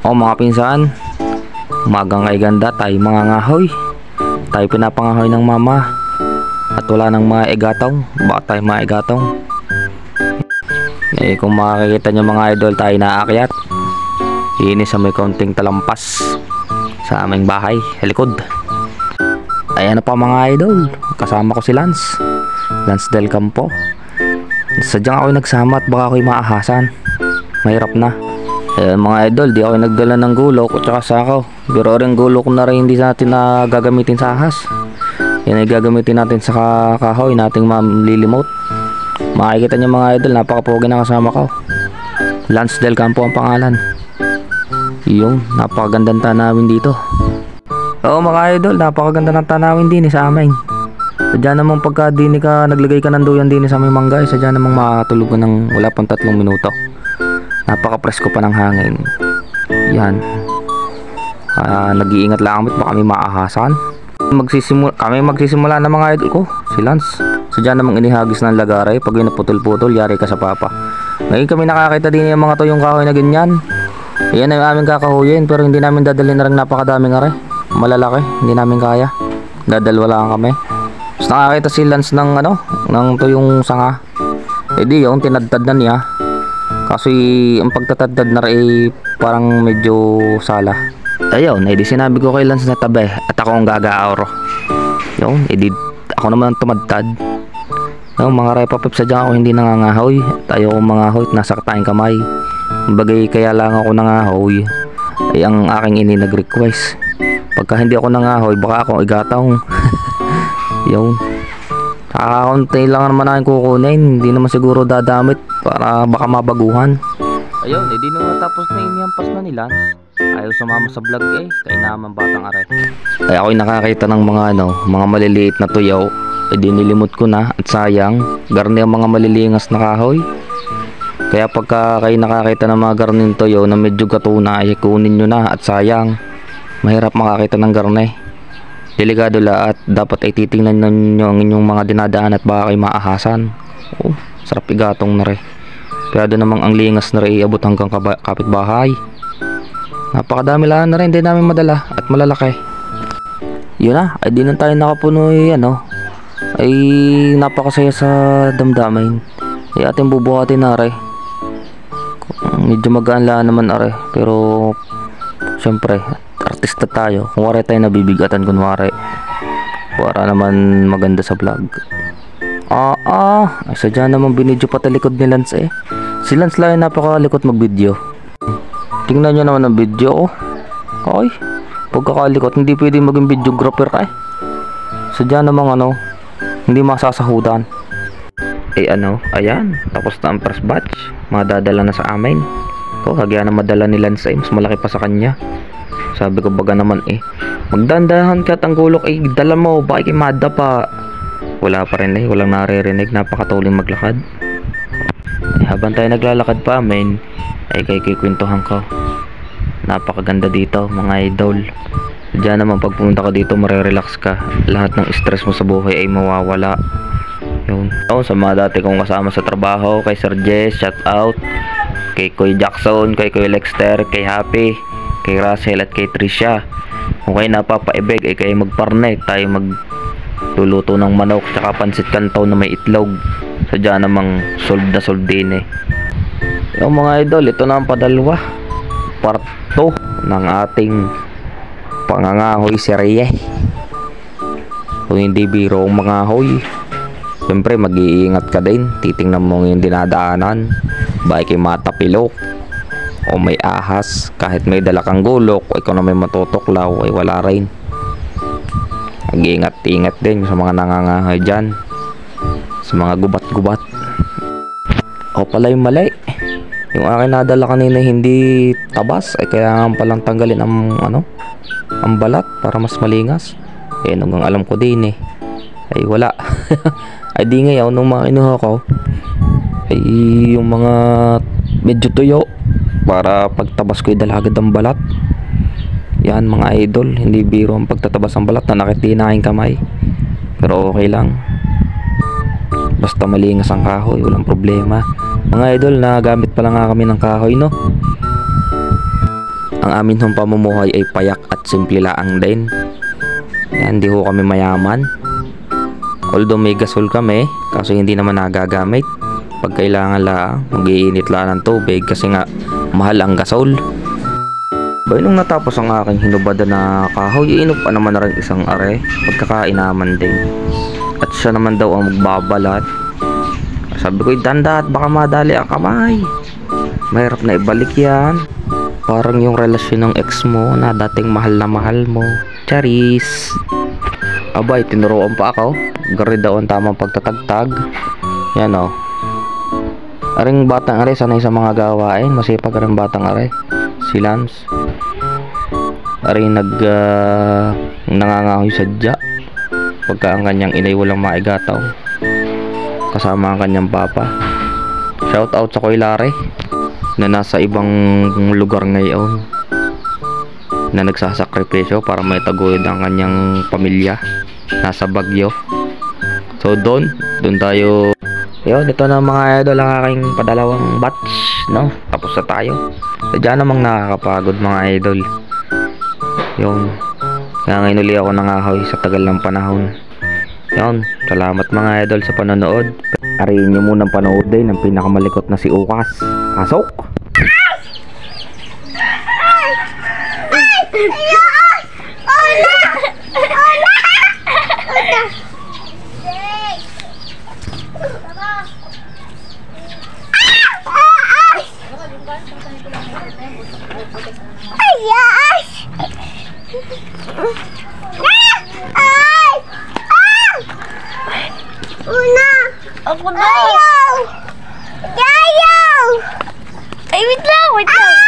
O mga pinsan, umagang kay ganda, tayo mga ngahoy. Tayo pinapangahoy ng mama. At wala nang mga igatong. Baka tayo mga igatong. Eh kung makikita nyo mga idol, tayo naakyat. Ini sa may konting talampas sa aming bahay, likod. Ayan na pa mga idol, kasama ko si Lance Del Campo. Sadyang ako nagsama at baka ako'y maahasan. Mahirap na. Mga idol, di ako nagdala ng gulok at saka sako. Pero rin gulok na rin hindi natin na gagamitin sa ahas. Yan ay gagamitin natin sa kahoy nating malilimote. Makikita nyo mga idol, napakapogi na kasama ko. Lance Del Campo ang pangalan. Yung napakagandang tanawin dito. Oo mga idol, napakaganda ng tanawin din sa amin. Sadya namang pagka din ka naglagay ka ng duyan din sa aming mangga, sadya namang makatulog ka ng wala pang 3 minuto. Napaka-presko pa ng hangin. Yan. Nag-iingat lang kami baka kami maahasan. Kami magsisimula na mga idol ko, si Lance. Sadya namang inihagis ng lagaray. Pag naputol-putol, yari ka sa papa. Ngayon kami nakakita din yung mga tuyong kahoy na ganyan. Ayan na yung aming kakahuyin, pero hindi namin dadalhin na rin napakadaming aray. Malalaki, hindi namin kaya. Dadalwa lang kami. Tapos nakakita si Lance ng ng tuyong sanga. Di yung tinadtad na niya. Kasi ang pagtatadtad na rin parang medyo sala. Ayun, edi sinabi ko kay Lance na tabi at ako ang gagaawro. Yun, edi ako naman ang tumadtad. Yung mga repapip sadya ako hindi nangangahoy. Tayo akong mangahoy at nasa tayong kamay. Bagay kaya lang ako nangahoy ay ang aking ini nag-request. Pagka hindi ako nangahoy baka akong igatong. Yun, kakakunti lang naman aking kukunin. Hindi naman siguro dadamit para baka mabaguhan. Ayun, hindi nung natapos na iniyampas na nila. Ayaw sumama sa vlog kaya naman batang are. Ay ako'y nakakita ng mga mga maliliit na tuyaw. Nilimot ko na at sayang garni ang mga malilingas na kahoy. Kaya pagka kayo nakakita ng mga garning toyo na medyo gatuna ay kunin nyo na at sayang. Mahirap makakita ng garne. Delikado la at dapat ay titingnan nyo ang inyong mga dinadaan at baka kayo maahasan. Oh, sarap igatong na rin. Kaya namang ang lingas na rin iabot hanggang kapitbahay. Napakadami lang na rin din namin madala at malalaki. Yun na, ay di na tayo nakapunoy ay napakasaya sa damdamin. Ay ating bubuhatin na rin. Medyo magaan lang naman are, pero syempre artista tayo. Kung wari tayo nabibigatan kunwari para naman maganda sa vlog. Ay sadya naman binidyo pa talikod ni Lance Si Lance lang napakalikot mag-video. Tingnan nyo naman ang video Ay, pagkakalikot hindi pwede maging videographer Sadya namang hindi masasahudan. Ayan, tapos na ang first batch. Madadala na sa amin. Kagaya na madala ni Lance mas malaki pa sa kanya. Sabi ko baga naman magdandahan ka at ang gulok dala mo, bakit mada pa. Wala pa rin walang naririnig, napakatuling maglakad. Habang tayo naglalakad pa amin, ay kikwentuhan ko. Napakaganda dito mga idol. Diyan naman pag pumunta ka dito marirelax ka. Lahat ng stress mo sa buhay ay mawawala. Yun. Sa mga dati kong kasama sa trabaho, kay Sir Jess, shout out. Kay Kuya Jackson, kay Kuya Lexter, kay Happy, kay Russell at kay Tricia. Kung kayo napapaibig ay kayo magparne, tayo magluluto ng manok tsaka pansit kantaw na may itlog. Sadya namang solve na solve din Yung mga idol, ito na ang padalwa, part 2 ng ating pangangahoy serye. Kung hindi biro ang mangahoy, siyempre mag-iingat ka din. Titingnan mo yung dinadaanan, baka kay matapilok o may ahas. Kahit may dala kang gulok o ikaw na may matutuklaw ay wala rin. Mag-iingat-ingat din sa mga nangangahoy dyan, sa mga gubat-gubat. O pala yung mali, yung akin nadala kanina hindi tabas ay kaya palang tanggalin ang balat para mas malingas. Nung alam ko din ay wala. Ay di ngayon nung mga kinuha ko ay yung mga medyo tuyo para pagtabas ko idalagad ang balat. Yan mga idol, hindi biro ang pagtatabas ng balat na nakitinahin kamay. Pero okay lang, basta malingas ang kahoy, walang problema. Mga idol, nagamit pa lang nga kami ng kahoy Ang amin hong pamumuhay ay payak at simple laang din. Yan, di ho kami mayaman. Although may gasol kami, kaso hindi naman nagagamit. Pag kailangan lang, mag-iinit lang ng tubig kasi nga mahal ang gasol. Bay, nung natapos ang aking hinubada na kahoy, iinop pa naman na rin isang are. Pagkakainaman din. At siya naman daw ang magbabalat. Sabi ko, danda at baka madali ang kamay. Mahirap na ibalik yan. Parang yung relasyon ng ex mo na dating mahal na mahal mo. Charis. Abay, tinuruan pa ako. Gari daw ang tamang pagtatagtag. Yan o. Aring batang are, sanay sa mga gawain. Masipag rin batang are. Si Lance. Aring nangangahoy sadya. Pagka ang kanyang inay walang maigataw. Kasama ang kanyang papa. Shout out sa Koilare na nasa ibang lugar ngayon, na nagsasakripisyo para may taguyod ang kanyang pamilya. Nasa Baguio. So doon tayo. Yun, ito na mga idol ang aking padalawang batch, no? Tapos na tayo. Sadya namang nakakapagod mga idol. Yun. Kaya ngayon uli ako nangahoy sa tagal ng panahon. Yun, salamat mga idol sa panonood. Ariin nyo munang panoodin ng pinakamalikot na si Ukas. Pasok! Ako na! Ayaw! Ayaw! Ay, wait lang!